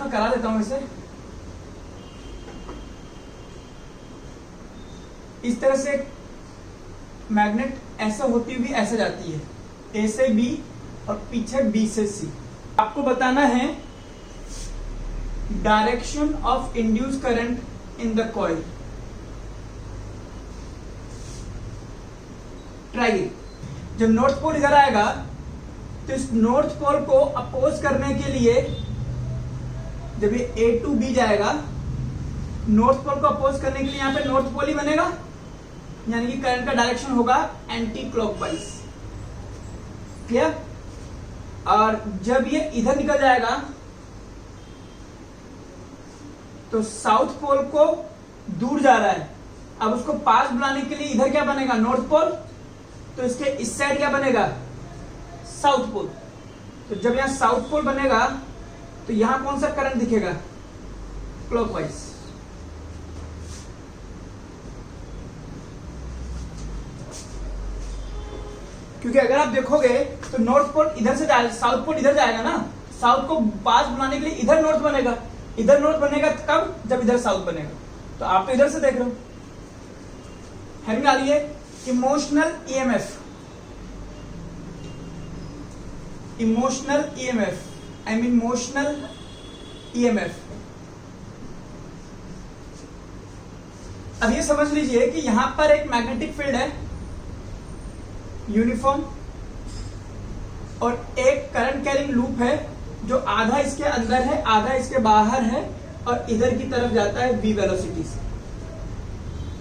मैं करा देता हूं इसे। इस तरह से मैग्नेट ऐसे होती हुई ऐसे जाती है, ए से बी और पीछे बी से सी। आपको बताना है direction of induce current in the coil. Try. जब नॉर्थ पोल इधर आएगा तो इस नॉर्थ पोल को अपोज करने के लिए, जब ये ए टू बी जाएगा, नॉर्थ पोल को अपोज करने के लिए यहां पे नॉर्थ पोल ही बनेगा, यानी कि करंट का डायरेक्शन होगा एंटी क्लॉकवाइज। क्लियर? और जब ये इधर निकल जाएगा तो साउथ पोल को दूर जा रहा है, अब उसको पास बुलाने के लिए इधर क्या बनेगा? North pole. तो इसके इस साइड क्या बनेगा? South pole. तो जब यहां साउथ पोल बनेगा तो यहां कौन सा करंट दिखेगा? क्लॉकवाइज। क्योंकि अगर आप देखोगे तो नॉर्थ पोल इधर से जाएगा, साउथ पोल इधर जाएगा ना, साउथ को पास बुलाने के लिए इधर नॉर्थ बनेगा। इधर नॉर्थ बनेगा कब? जब इधर साउथ बनेगा। तो आप तो इधर से देख रहे हो। हेडिंग डालिए emotional EMF. Emotional EMF, I mean motional EMF. अब ये समझ लीजिए कि यहां पर एक मैग्नेटिक फील्ड है यूनिफॉर्म, और एक करंट कैरिंग लूप है जो आधा इसके अंदर है आधा इसके बाहर है, और इधर की तरफ जाता है v वेलोसिटी से।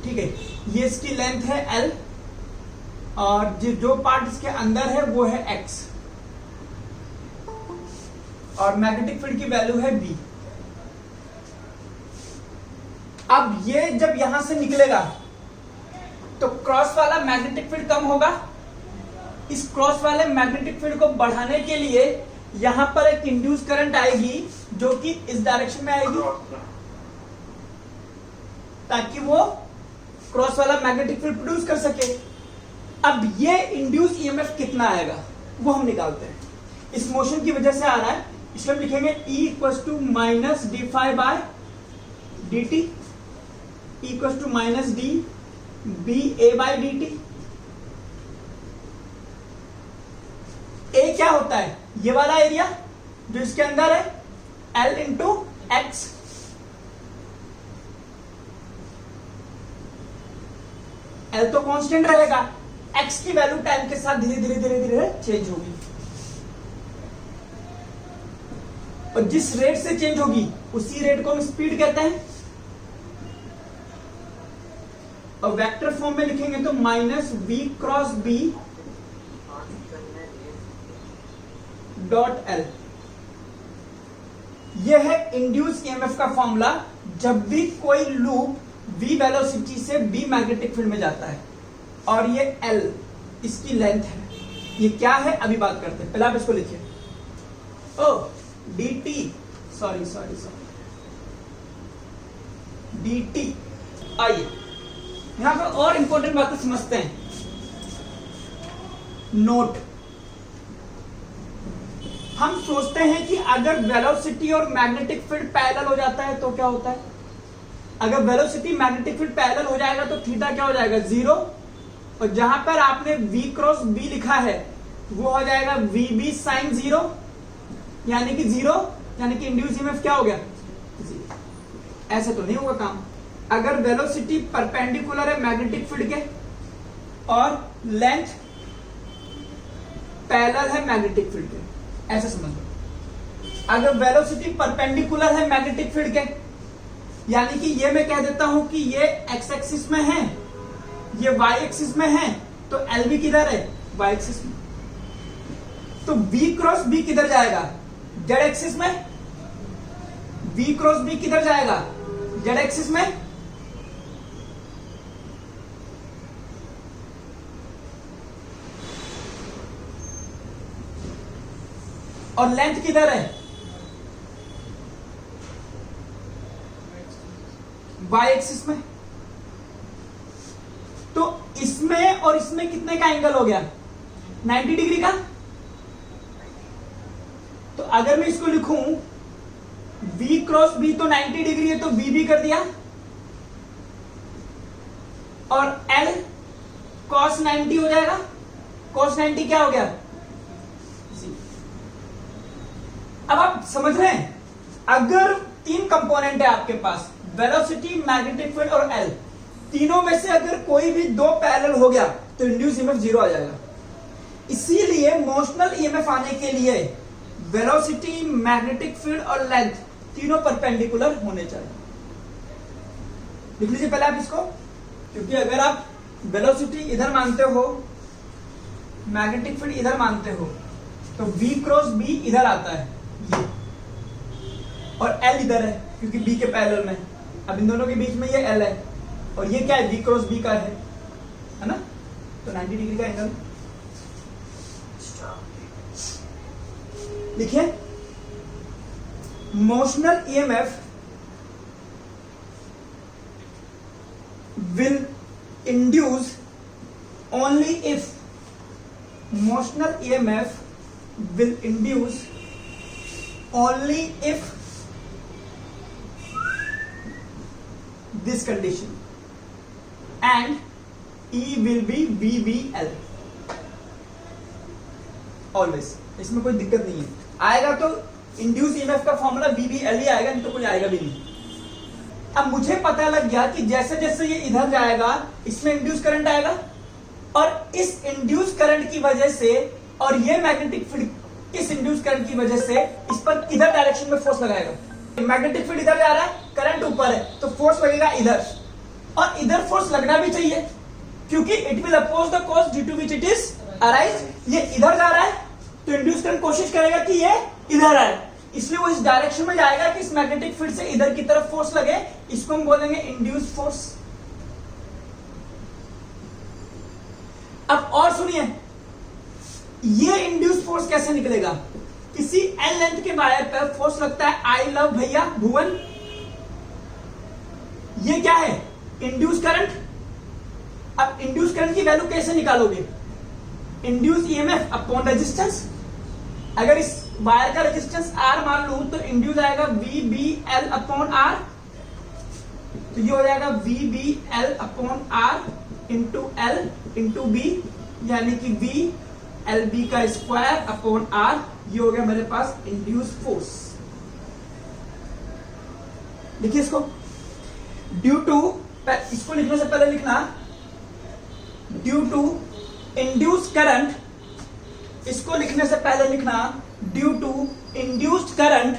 ठीक है, ये इसकी लेंथ है l, और जो पार्ट इसके अंदर है वो है x, और मैग्नेटिक फील्ड की वैल्यू है b। अब ये जब यहां से निकलेगा तो क्रॉस वाला मैग्नेटिक फील्ड कम होगा। इस क्रॉस वाले मैग्नेटिक फील्ड को बढ़ाने के लिए यहां पर एक इंड्यूस करंट आएगी जो कि इस डायरेक्शन में आएगी, ताकि वो क्रॉस वाला मैग्नेटिक फील्ड प्रोड्यूस कर सके। अब ये इंड्यूस ईएमएफ कितना आएगा वो हम निकालते हैं। इस मोशन की वजह से आ रहा है, इसलिए हम लिखेंगे E equal to minus D phi by D T, equal to minus D B A by D T. A क्या होता है? ये वाला एरिया जो इसके अंदर है, L इंटू एक्स। L तो कांस्टेंट रहेगा, x की वैल्यू टाइम के साथ धीरे धीरे धीरे धीरे चेंज होगी, और जिस रेट से चेंज होगी उसी रेट को हम स्पीड कहते हैं। और वेक्टर फॉर्म में लिखेंगे तो minus v cross b dot L. यह है इंड्यूस ईएमएफ का फॉर्मूला जब भी कोई लूप v वेलोसिटी से b मैग्नेटिक फील्ड में जाता है, और ये l इसकी लेंथ है। ये क्या है अभी बात करते हैं, पहले आप इसको लिखिए। ओ dt, सॉरी dt। आइए यहां पर और इंपॉर्टेंट बातें समझते हैं। नोट, हम सोचते हैं कि अगर वेलोसिटी और मैग्नेटिक फील्ड पैरेलल हो जाता है तो क्या होता है? अगर वेलोसिटी मैग्नेटिक फील्ड पैरेलल हो जाएगा तो थीटा क्या हो जाएगा? 0। और जहां पर आपने v क्रॉस b लिखा है वो हो जाएगा vb साइन 0, यानी कि 0, यानी कि इंड्यूस ईएमएफ क्या हो गया? 0। ऐसे तो नहीं होगा काम। अगर वेलोसिटी परपेंडिकुलर है मैग्नेटिक फील्ड के और लेंथ पैरेलल है मैग्नेटिक फील्ड के, ऐसे समझ लो। अगर वेलोसिटी परपेंडिकुलर है मैग्नेटिक फील्ड के, यानी कि ये मैं कह देता हूं कि ये एक्स एक्सिस में है, ये वाई एक्सिस में है, तो एल भी किधर है? वाई एक्सिस में। तो v क्रॉस b किधर जाएगा? जेड एक्सिस में। v क्रॉस b किधर जाएगा? जेड एक्सिस में। और लेंथ किधर है? वाई एक्सिस में। तो इसमें और इसमें कितने का एंगल हो गया? 90 डिग्री का। तो अगर मैं इसको लिखूं v क्रॉस बी तो 90 डिग्री है, तो बी भी कर दिया, और एल cos 90 हो जाएगा। cos 90 क्या हो गया? अब आप समझ रहे हैं, अगर तीन कंपोनेंट है आपके पास, वेलोसिटी, मैग्नेटिक फील्ड और एल, तीनों में से अगर कोई भी दो पैरेलल हो गया तो इंड्यूस ईएमएफ जीरो आ जाएगा। इसीलिए मोशनल ईएमएफ आने के लिए वेलोसिटी, मैग्नेटिक फील्ड और लेंथ तीनों परपेंडिकुलर होने चाहिए। लिख लीजिए पहले आप इसको, क्योंकि अगर आप वेलोसिटी इधर मानते हो, मैग्नेटिक फील्ड इधर मानते हो, तो V क्रॉस B इधर आता है ये, और L इधर है क्योंकि B के पैरेलल में। अब इन दोनों के बीच में ये L है, और ये क्या है? V क्रॉस B का है ना? तो 90 डिग्री का एंगल लिखिए। Motional EMF will induce only if motional EMF will induce only if this condition and E will be VBL always। इसमें कोई दिक्कत नहीं है, आएगा तो इंड्यूस ईएमएफ का फॉर्मूला VBL ही आएगा, नहीं तो कोई आएगा भी नहीं। अब मुझे पता लग गया कि जैसे जैसे ये इधर जाएगा इसमें इंड्यूस करंट आएगा, और इस इंड्यूस करंट की वजह से और ये मैग्नेटिक फील्ड इस इंड्यूस करंट की वजह से इस पर इधर डायरेक्शन में फोर्स लगाएगा। मैग्नेटिक फील्ड इधर जा रहा है, करंट ऊपर है, तो फोर्स लगेगा इधर, और इधर फोर्स लगना भी चाहिए क्योंकि it will oppose the cause due to which it is arise. ये इधर जा रहा है तो इंड्यूस करंट कोशिश करेगा कि ये इधर आए, इसलिए वो इस डायरेक्शन में जाएगा कि इस मैग्नेटिक फील्ड से इधर की तरफ फोर्स लगे। इसको हम बोलेंगे इंड्यूस फोर्स। अब और सुनिए, ये इंड्यूस फोर्स कैसे निकलेगा? किसी एल लेंथ के वायर पर फोर्स लगता है, आई लव भैया भुवन, ये क्या है? Induce current. अब इंड्यूस करंट की वैल्यू कैसे निकालोगे? Induce EMF upon resistance. अगर इस वायर का रेजिस्टेंस R मान लूं तो इंड्यूस आएगा VBL अपॉन R, तो ये हो जाएगा VBL upon R into L into B, यानी कि VLB का स्क्वायर अपॉन R। ये हो गया मेरे पास इंड्यूस फोर्स। लिखिए इसको, ड्यू टू, इसको लिखने से पहले लिखना ड्यू टू इंड्यूस करंट, इसको लिखने से पहले लिखना due to induced current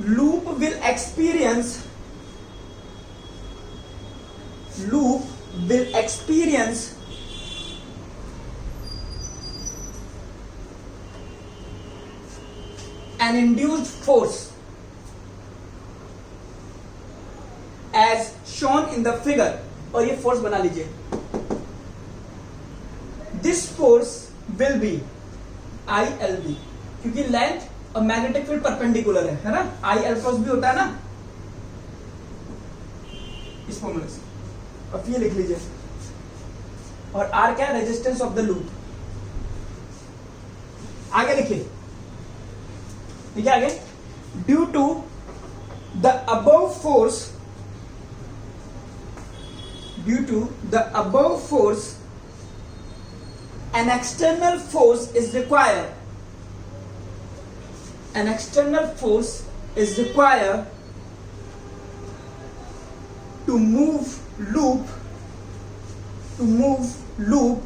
loop will experience an induced force as shown in the figure। और ये फोर्स बना लीजिए, this force will be ILB, क्योंकि लेंथ और मैग्नेटिक फील्ड परपेंडिकुलर है ना, IL क्रॉस भी होता है ना इस फॉर्मूले से। और फिर लिख लीजिए, और R क्या है? Resistance of the loop. आगे लिखिए, ठीक है आगे, due to the above force, due to the above force an external force is required, an external force is required to move loop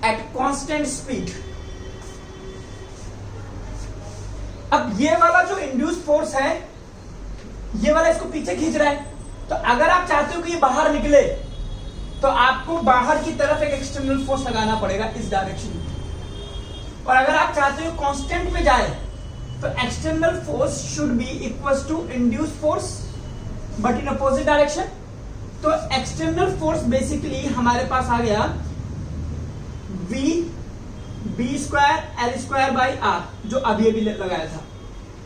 at constant speed। अब ये वाला जो इंड्यूस फोर्स है, ये वाला इसको पीछे खींच रहा है, तो अगर आप चाहते हो कि ये बाहर निकले तो आपको बाहर की तरफ एक एक्सटर्नल फोर्स लगाना पड़ेगा इस डायरेक्शन में, और अगर आप चाहते हो कांस्टेंट में जाए तो external force should be equal to induce force but in opposite direction. तो एक्सटर्नल फोर्स बेसिकली हमारे पास आ गया B square L square by R, जो अभी अभी लगाया था।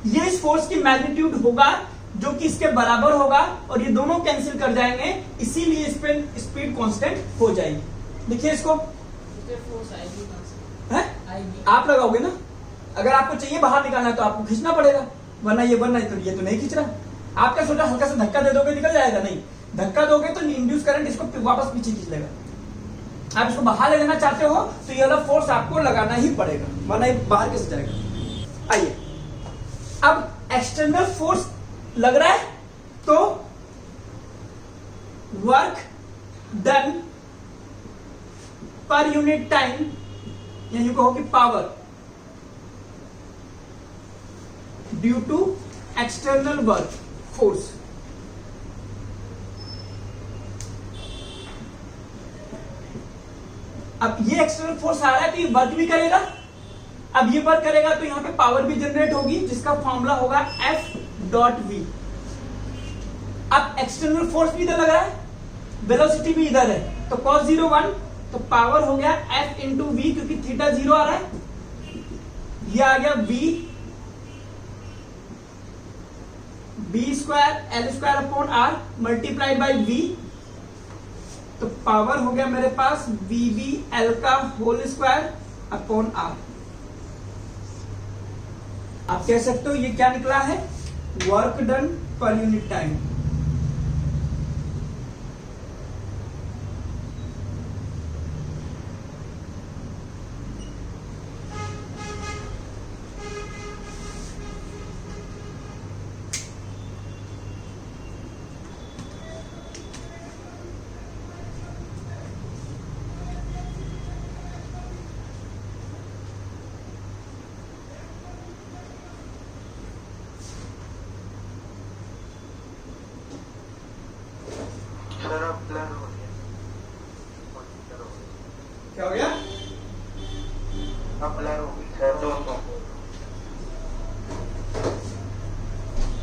ये इस फोर्स की मैग्नीट्यूड होगा जो कि इसके बराबर होगा, और ये दोनों कैंसिल कर जाएंगे, इसीलिए इस पे स्पीड कांस्टेंट हो जाएगी। देखिए इसको, फोर्स आएगी कहाँ से? है आएगी। आप लगाओगे ना, अगर आपको चाहिए बाहर निकालना है तो आपको खींचना पड़ेगा, वरना ये नहीं खींच रहा। आप क्या सोचा हल्का सा धक्का दे दोगे निकल जाएगा? नहीं, धक्का दोगे तो इंड्यूस करंट इसको वापस पीछे खींच लेगा। आप इसको बाहर ले लेना चाहते हो तो ये वाला फोर्स आपको लगाना ही पड़ेगा, वरना ये बाहर कैसे जाएगा। आइए, अब एक्सटर्नल फोर्स लग रहा है तो work done per unit time, या यूं कहो कि power due to external work force. अब ये एक्सटर्नल फोर्स आ रहा है तो ये वर्क भी करेगा। अब ये वर्क करेगा तो यहां पे पावर भी जनरेट होगी, जिसका फॉर्मूला होगा F.V। अब एक्सटर्नल फोर्स भी इधर लग रहा है, वेलोसिटी भी इधर है, तो cos 0 1, तो पावर हो गया F इंटू वी, क्योंकि थीटा 0 आ रहा है, ये आ गया B square L square upon R multiplied by v, तो पावर हो गया मेरे पास वी बी एल का होल स्क्वायर अपॉन आर। आप कह सकते हो ये क्या निकला है, work done per unit time. क्या हो गया?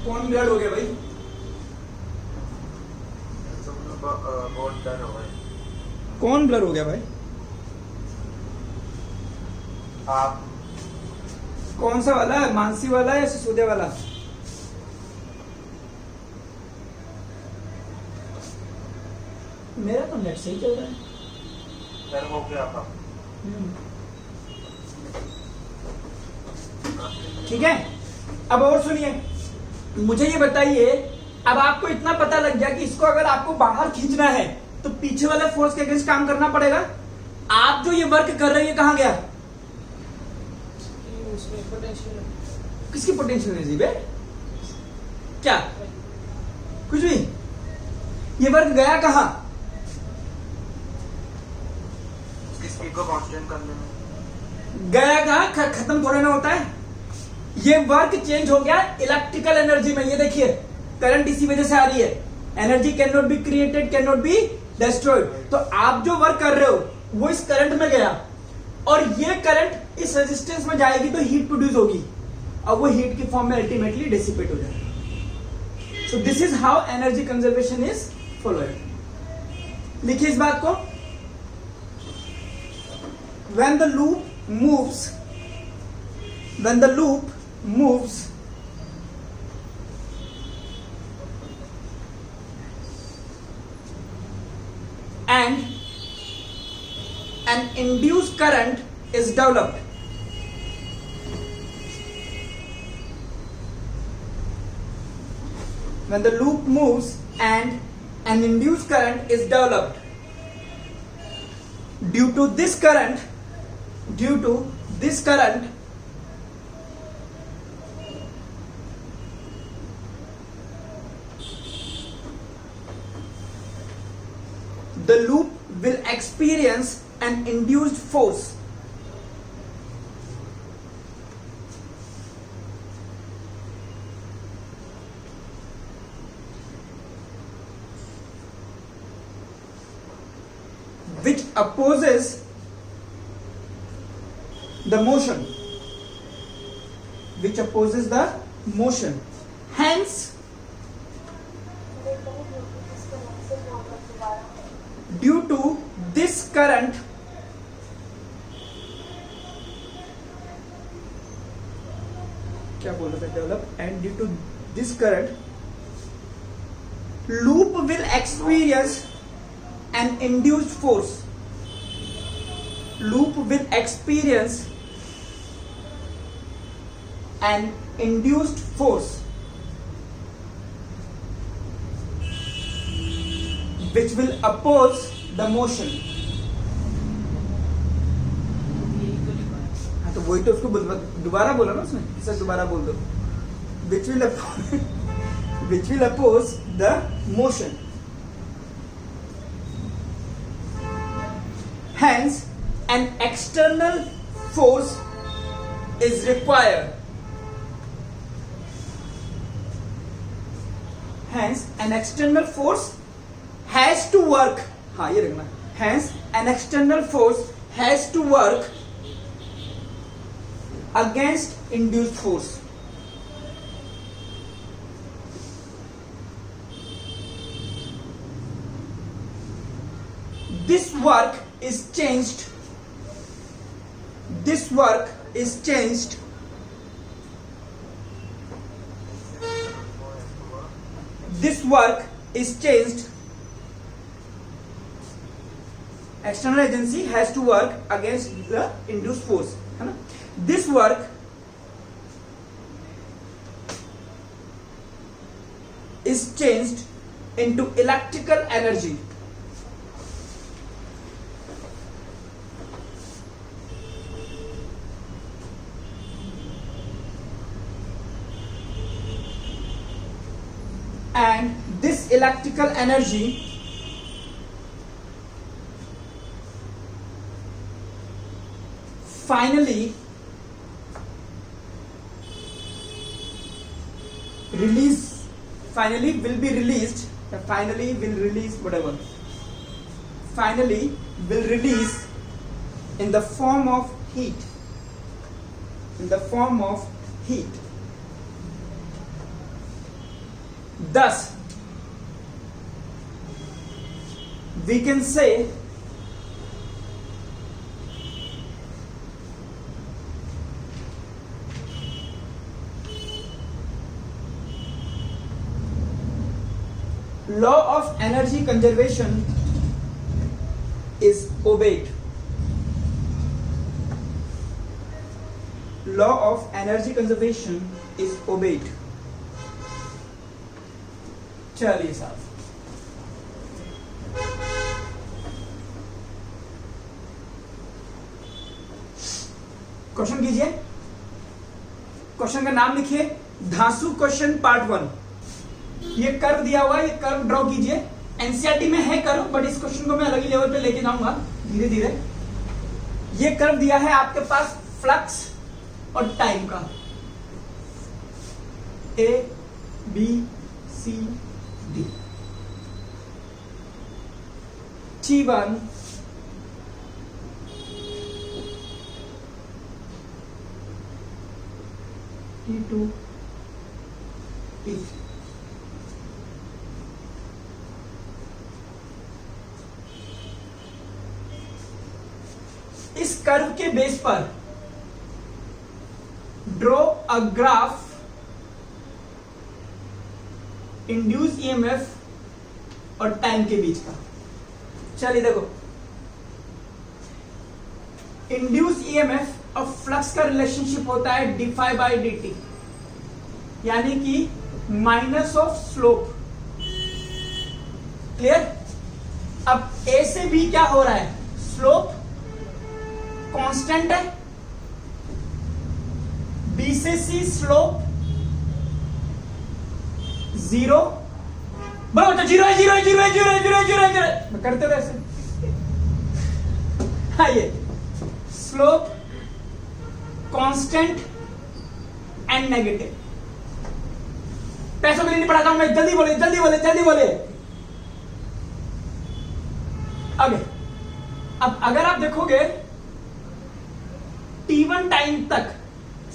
कौन ब्लड हो गया भाई? कौन ब्लर हो गया भाई? आप कौन सा वाला है, मानसी वाला या सिसोदिया वाला? मेरा तो नेट सही चल रहा है। सर हो गया था। ठीक है, अब और सुनिए, मुझे ये बताइए, अब आपको इतना पता लग गया कि इसको अगर आपको बाहर खींचना है तो पीछे वाले फोर्स के अगेंस्ट काम करना पड़ेगा। आप जो ये वर्क कर रहे हैं कहां गया? उसमें पोटेंशियल किसकी पोटेंशियल एनर्जी बे? क्या कुछ भी? ये वर्क गया कहां? स्पीड को कांस्टेंट करने में। गया कहां? खत्म थोड़े ना होता है। ये वर्क चेंज हो गया इलेक्ट्रिकल एनर्जी में। ये देखिए करंट इसी वजह से आ रही है, energy can not be created, can not be destroyed. तो आप जो वर्क कर रहे हो वो इस करंट में गया, और ये करंट इस रेजिस्टेंस में जाएगी तो हीट प्रोड्यूस होगी, और वो हीट की फॉर्म में अल्टीमेटली डिसिपेट हो जाएगी। So this is how energy conservation is following. लिखिए इस बात को, when the loop moves and an induced current is developed, when the loop moves and an induced current is developed, due to this current the loop will experience an induced force which opposes the motion, hence due to this current क्या बोल रहे थे, develop, and due to this current loop will experience an induced force, loop will experience an induced force which will oppose the motion. हाँ तो वही तो उसको दोबारा बोला ना उसने, सर दोबारा बोल दो. which will oppose the motion. Hence, an external force is required. Hence, an external force has to work. हाँ ये रखना. Hence, an external force has to work against induced force. This work is changed. This work is changed. This work is changed. External agency has to work against the induced force. है ना? This work is changed into electrical energy. And this electrical energy finally will be released, in the form of heat. Thus, we can say law of energy conservation is obeyed. Law of energy conservation is obeyed. चलिए साहब, question कीजिए. Question का नाम लिखिए धांसू question part 1. ये curve दिया हुआ है, ये कर्व ड्रॉ कीजिए. एनसीईआरटी में है कर्व, बट इस क्वेश्चन को मैं अलग ही लेवल पे लेके जाऊंगा धीरे धीरे. ये कर्व दिया है आपके पास फ्लक्स और टाइम का, A B C D. T1 T2 T3. इस कर्व के बेस पर draw a graph induce EMF और टाइम के बीच का. चलिए देखो, इंड्यूस ईएमएफ और फ्लक्स का रिलेशनशिप होता है dφ बाई dt, यानी कि माइनस ऑफ स्लोप. क्लियर? अब A से B क्या हो रहा है? स्लोप कांस्टेंट है. B से C स्लोप 0. बोलो तो 0 है, 0 है, 0 है, 0 है, 0 है, 0 है, 0 है. मैं करते रहे ऐसे. हाँ, ये स्लोप कांस्टेंट एंड नेगेटिव. पैसों के लिए नहीं पढ़ाता हूं मैं, जल्दी बोले, जल्दी बोले, जल्दी बोले. आगे. अब अगर आप देखोगे T1 टाइम तक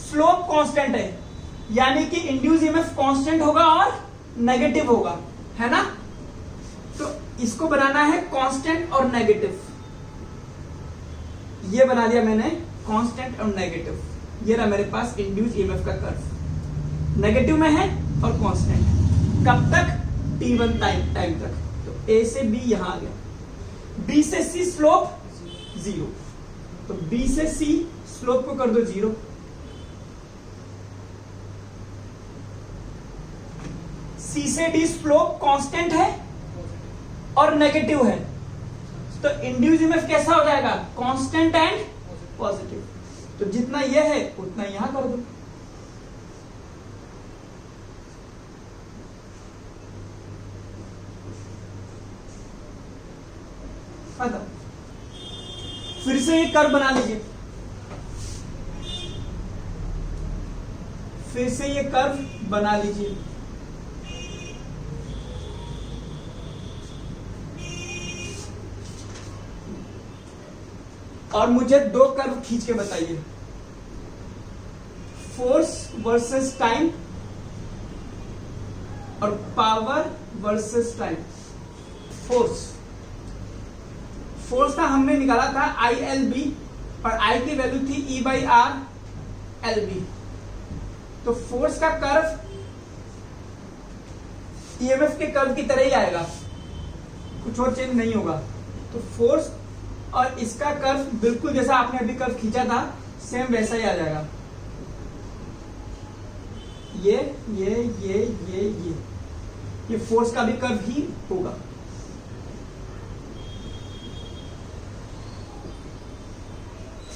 स्लोप कांस्टेंट है, यानी कि इंड्यूस ईएमएफ कांस्टेंट होगा और नेगेटिव होगा, है ना? तो इसको बनाना है कांस्टेंट और नेगेटिव. ये बना दिया मैंने कांस्टेंट और नेगेटिव. ये रहा मेरे पास इंड्यूस ईएमएफ का कर्व, नेगेटिव में है और कांस्टेंट है. कब तक? T1 टाइम तक. तो A से B यहां आ गया, B से C स्लोप 0. तो बी से सी स्लोप को कर दो 0, सी से डी स्लोप कांस्टेंट है और नेगेटिव है, तो इंड्यूस ईएमएफ कैसा हो जाएगा? Constant and positive. तो जितना ये है उतना यहां कर दो। खत्म। फिर से ये कर्व बना लीजिए, फिर से ये कर्व बना लीजिए। और मुझे दो कर्व खींच के बताइए, फोर्स वर्सेस टाइम और पावर वर्सेस टाइम। फोर्स का हमने निकाला था ILB और I की वैल्यू थी E/R/LB। तो फोर्स का कर्व EMF के कर्व की तरह ही आएगा, कुछ और चेंज नहीं होगा। तो फोर्स और इसका कर्व बिल्कुल जैसा आपने अभी कर्व खींचा था सेम वैसा ही आ जाएगा। ये फोर्स का भी कर्व ही होगा।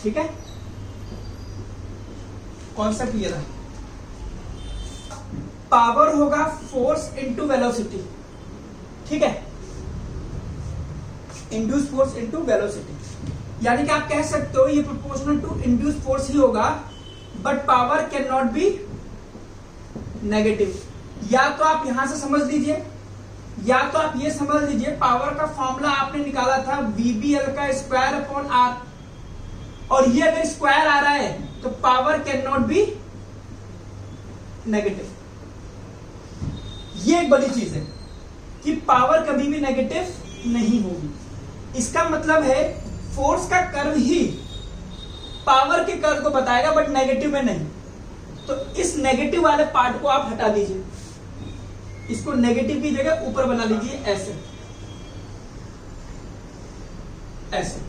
ठीक है, कॉन्सेप्ट ये रहा। पावर होगा फोर्स इनटू वेलोसिटी, ठीक है, इंड्यूस फोर्स इनटू वेलोसिटी। यानी कि आप कह सकते हो ये प्रोपोर्शनल टू इंड्यूस फोर्स ही होगा, but power can not be negative. या तो आप यहां से समझ लीजिए, या तो आप ये समझ लीजिए पावर का फॉर्मूला आपने निकाला था VBL का स्क्वायर अपॉन R, और ये अगर स्क्वायर आ रहा है तो power can not be negative. ये एक बड़ी चीज है कि पावर कभी भी नेगेटिव नहीं होगी। इसका मतलब है फोर्स का कर्व ही पावर के कर्व को बताएगा, बट नेगेटिव में नहीं। तो इस नेगेटिव वाले पार्ट को आप हटा दीजिए, इसको नेगेटिव की जगह ऊपर बना लीजिए, ऐसे ऐसे।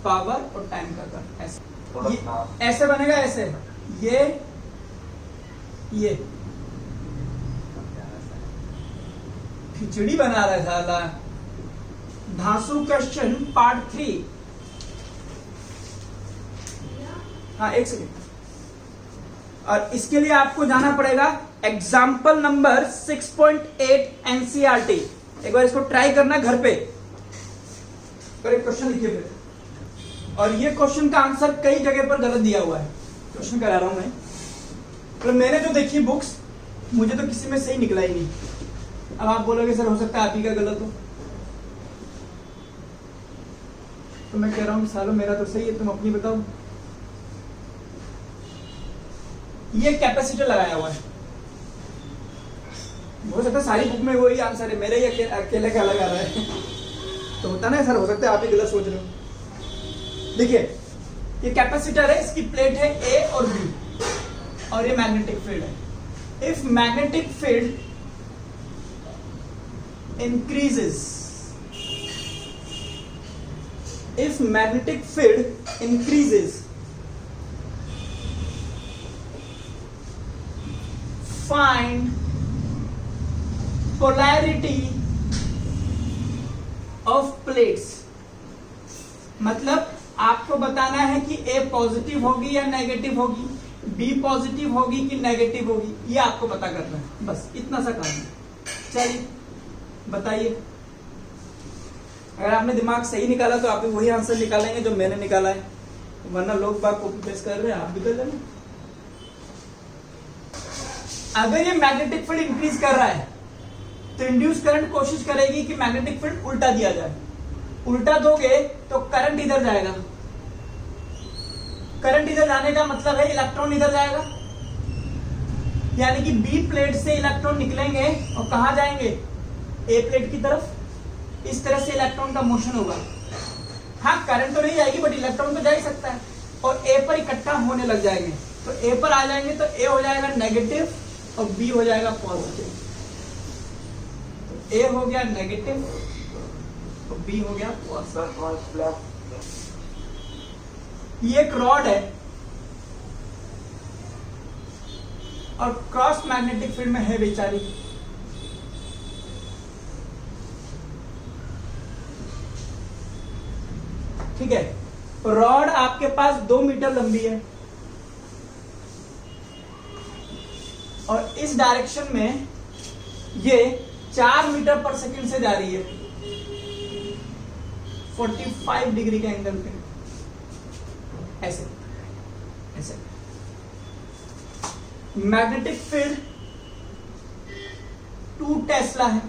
पावर और टाइम का कर्व ऐसे, ये ऐसे बनेगा, ऐसे ये खिचड़ी बना रहा है साला। धांसू क्वेश्चन पार्ट 3। हाँ, एक सेकेंड। और इसके लिए आपको जाना पड़ेगा एग्जाम्पल नंबर 6.8 NCERT। एक बार इसको ट्राई करना घर पे, पर एक क्वेश्चन लिखिए फिर। और ये क्वेश्चन का आंसर कई जगह पर गलत दिया हुआ है, क्वेश्चन करा रहा हूं मैं, पर मैंने जो देखी बुक्स मुझे तो किसी में सही निकला ही नहीं। अब आप बोलोगे सर हो सकता है आप ही का गलत हो, तो मैं कह रहा हूं सालों मेरा तो सही है, तुम अपनी बताओ। ये कैपेसिटर लगाया हुआ है, हो सकता है सारी बुक में वही आंसर है, मेरे ही अकेले का अलग आ रहा है। तो होता ना सर, हो सकता है आप ही गलत सोच रहे हो। देखिए ये कैपेसिटर है, इसकी प्लेट है A और B, और ये मैग्नेटिक फील्ड है। If magnetic field increases, if magnetic field increases, find polarity of plates। मतलब आपको बताना है कि A पॉजिटिव होगी या नेगेटिव होगी, B पॉजिटिव होगी कि नेगेटिव होगी, ये आपको पता करना है, बस इतना सा काम है। चलिए बताइए, अगर आपने दिमाग सही निकाला तो आप भी वही आंसर निकालेंगे जो मैंने निकाला है, वरना लोग बात कॉपी पेस्ट कर रहे हैं, आप भी कर लेना। अगर ये मैग्नेटिक फील्ड इंक्रीज कर रहा है तो इंड्यूस करंट कोशिश करेगी कि मैग्नेटिक फील्ड उल्टा दिया जाए। उल्टा दोगे तो करंट इधर जाएगा, करंट इधर जाने का मतलब है इलेक्ट्रॉन इधर जाएगा, यानी कि बी प्लेट से इलेक्ट्रॉन निकलेंगे और कहां जाएंगे, ए प्लेट की तरफ। इस तरह से इलेक्ट्रॉन का मोशन होगा। हाँ, करंट तो नहीं जाएगी बट इलेक्ट्रॉन तो जा ही सकता है, और ए पर इकट्ठा होने लग जाएंगे। तो ए पर आ जाएंगे तो ए हो जाएगा नेगेटिव और बी हो जाएगा पॉजिटिव। तो ए हो गया नेगेटिव तो बी हो गया। सर ब्लैक ये एक रॉड है और क्रॉस मैग्नेटिक फील्ड में है बेचारी। ठीक है, रॉड आपके पास 2 मीटर लंबी है और इस डायरेक्शन में ये 4 मीटर पर सेकंड से जा रही है 45 डिग्री के एंगल पे, ऐसे ऐसे। मैग्नेटिक फील्ड 2 टेस्ला है।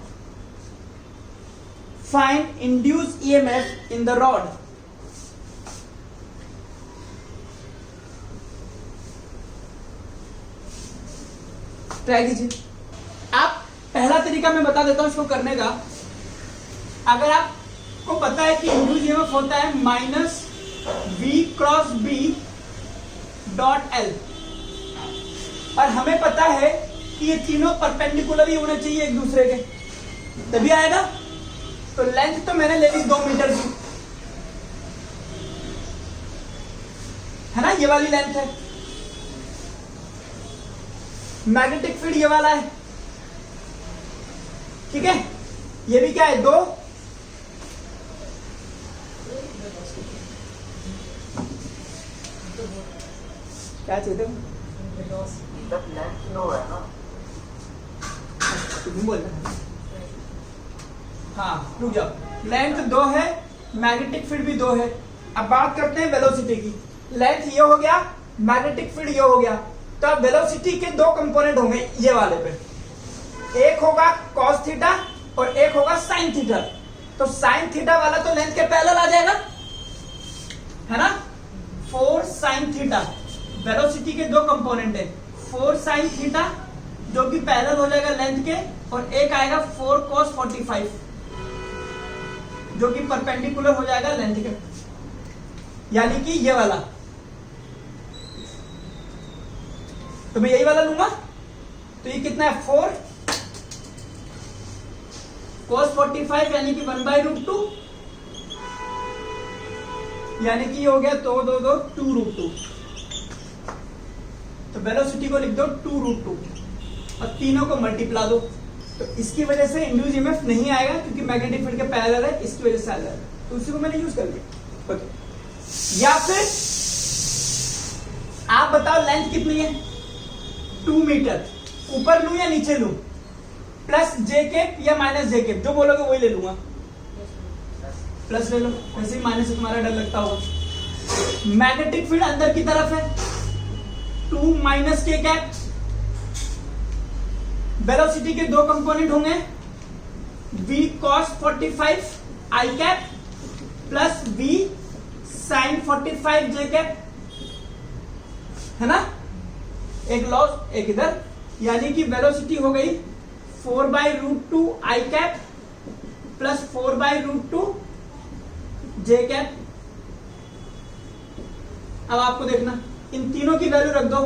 Find induce EMF in the rod. Try कीजिए आप। पहला तरीका मैं बता देता हूं इसको करने का। अगर आपको पता है कि इंड्यूस ईएमएफ होता है minus V cross B dot L, और हमें पता है कि ये तीनों परपेंडिकुलर ही होने चाहिए एक दूसरे के, तभी आएगा। तो लेंथ तो मैंने ले ली 2 मीटर की, है ना, ये वाली लेंथ है। मैग्नेटिक फील्ड ये वाला है, ठीक है। ये भी क्या है, 2। क्या चाहिए सर लेंथ लो है ना, तुम बोल रहे। हाँ रुक जाओ, लेंथ 2 है, मैग्नेटिक फील्ड भी 2 है। अब बात करते हैं वेलोसिटी की। लेंथ ये हो गया, मैग्नेटिक फील्ड ये हो गया, तो अब वेलोसिटी के 2 कंपोनेंट होंगे ये वाले पे। एक होगा cos थीटा और एक होगा sin थीटा। तो sin थीटा वाला तो लेंथ के पैरेलल आ जाएगा, है ना। 4 sin थीटा, वेलोसिटी के 2 कंपोनेंट है, 4 sin थीटा जो कि पैरेलल हो जाएगा लेंथ के, और एक आएगा 4 cos 45 जो कि परपेंडिकुलर हो जाएगा लेंथ के, यानी कि ये वाला। तो मैं यही वाला लूंगा, तो ये कितना है 4 cos 45 यानी कि 1/√2, यानी कि ये हो गया 2√2। तो वेलोसिटी को लिख दो 2√2 और तीनों को मल्टीप्ला दो। तो इसकी वजह से इंड्यूस ईएमएफ नहीं आएगा क्योंकि मैग्नेटिक फील्ड के पैरेलल है, इसकी वजह से आ जाएगा। तो उसी को मैंने यूज कर लिया। ओके, या फिर आप बताओ लेंथ कितनी है, 2 मीटर। ऊपर लूं या नीचे लूं, प्लस जे केप या माइनस जे केप, जो बोलोगे वही ले लूंगा। प्लस ले लो, वैसे ही माइनस से तुम्हारा डर लगता होगा। मैग्नेटिक फील्ड अंदर की तरफ है, 2 माइनस के कैप। वेलोसिटी के 2 कंपोनेंट होंगे, v cos 45 i cap plus v sin 45 j cap, है ना। एक लॉस एक इधर, यानी कि वेलोसिटी हो गई 4/√2 i cap plus 4/√2 j cap. अब आपको देखना, इन तीनों की वैल्यू रख दो,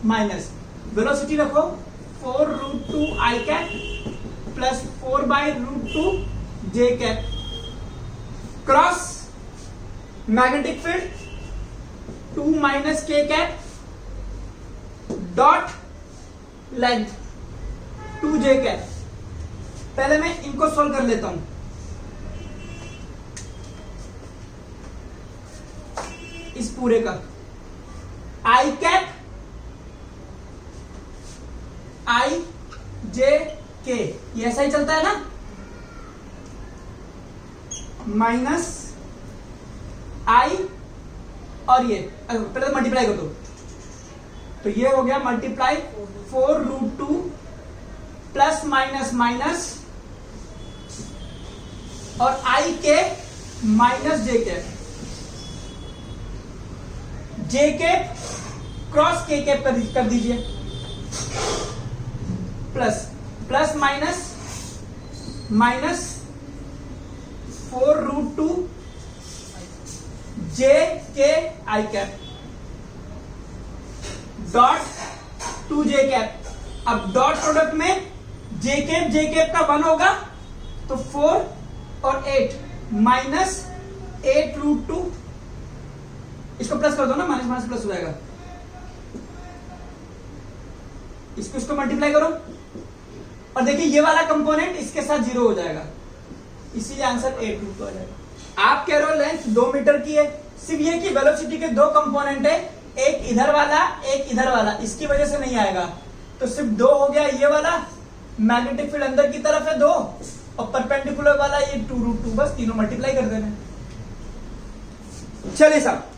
माइनस वेलोसिटी रखो 4√2 i cap plus 4/√2 j cap, cross magnetic field 2 minus k cap dot length 2j cap. पहले मैं इनको सोल्व कर लेता हूं। इस पूरे का i cap i j k, ये ऐसा ही चलता है ना, माइनस i और ये पहले तो मल्टीप्लाई कर दो, तो ये हो गया मल्टीप्लाई 4√2 प्लस माइनस माइनस और i के माइनस j के, j के क्रॉस k कैप कर दीजिए, plus plus minus minus 4√2 j के i cap dot 2j cap. अब डॉट प्रोडक्ट में j कैप का 1 होगा तो 4 और 8 माइनस 8√2, इसको प्लस कर दो ना, माइनस माइनस प्लस हो जाएगा, इसको मल्टीप्लाई करो और देखिए ये वाला कंपोनेंट इसके साथ 0 हो जाएगा, इसीलिए आंसर 8√2 आ जाएगा। आप कह रहे हो लेंथ 2 मीटर की है, सिर्फ ये कि वेलोसिटी के 2 कंपोनेंट है, एक इधर वाला एक इधर वाला, इसकी वजह से नहीं आएगा, तो सिर्फ 2 हो गया ये वाला, मैग्नेटिक फील्ड अंदर की तरफ है 2 और परपेंडिकुलर वाला ये 2√2, बस तीनों मल्टीप्लाई कर देना। चलिए साहब